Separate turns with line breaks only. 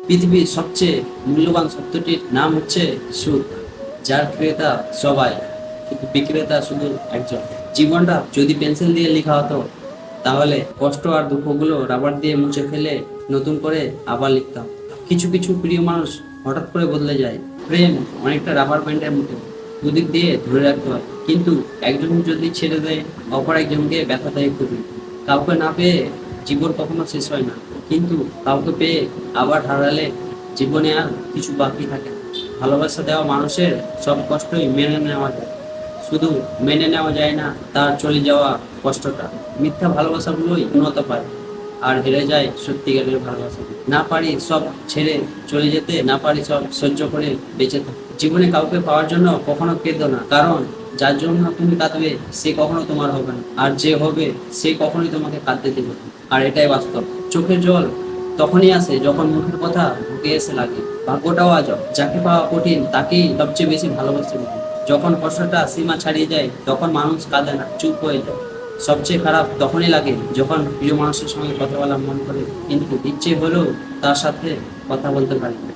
পৃথিবীর সবচেয়ে মূল্যবান সত্যটির নাম হচ্ছে সুখ, যার ক্রেতা সবাই কিন্তু বিক্রেতা শুধু একজন। জীবনটা যদি পেন্সিল দিয়ে লেখা হতো, তাহলে কষ্ট আর দুঃখগুলো রাবার দিয়ে মুছে ফেলে নতুন করে আবার লিখতাম। কিছু কিছু প্রিয় মানুষ হঠাৎ করে বদলে যায়। প্রেম অনেকটা রাবার ব্যান্ডের মতো, দুদিক দিয়ে ধরে রাখতে হয়, কিন্তু একজন যদি ছেড়ে দেয়, অপর একজনকে ব্যথা দেয় খুবই। কাউকে না পেয়ে জীবন কখনো শেষ হয় না, কিন্তু কাউকে পেয়ে আবার হারালে জীবনে আর কিছু বাকি থাকে না। ভালোবাসা দেওয়া মানুষের সব কষ্টই মেনে নেওয়া যায়, শুধু মেনে নেওয়া যায় না তার চলে যাওয়া কষ্টটা। মিথ্যা ভালোবাসাগুলোই উন্নত পায়, আর হেরে যায় সত্যিকারের ভালোবাসা। না পারি সব ছেড়ে চলে যেতে, না পারি সব সহ্য করে বেঁচে থাকতে। জীবনে কাউকে পাওয়ার জন্য কখনো কেঁদো না, কারণ যার জন্য তুমি কাঁদবে সে কখনো তোমার হবে না, আর যে হবে সে কখনোই তোমাকে কাঁদতে দেবে না। আর এটাই বাস্তব। চোখের জল তখনই আসে যখন মুখের কথা বুকে এসে লাগে। ভাগ্যটাও আজব, যাকে পাওয়া কঠিন তাকেই সবচেয়ে বেশি ভালোবাসতে হবে। যখন কষ্টটা সীমা ছাড়িয়ে যায় তখন মানুষ কাঁদে না, চুপ হয়ে যায়। সবচেয়ে খারাপ তখনই লাগে যখন প্রিয় মানুষের সঙ্গে কথা বলা মন করে, কিন্তু ইচ্ছে হলেও তার সাথে কথা বলতে পারি না।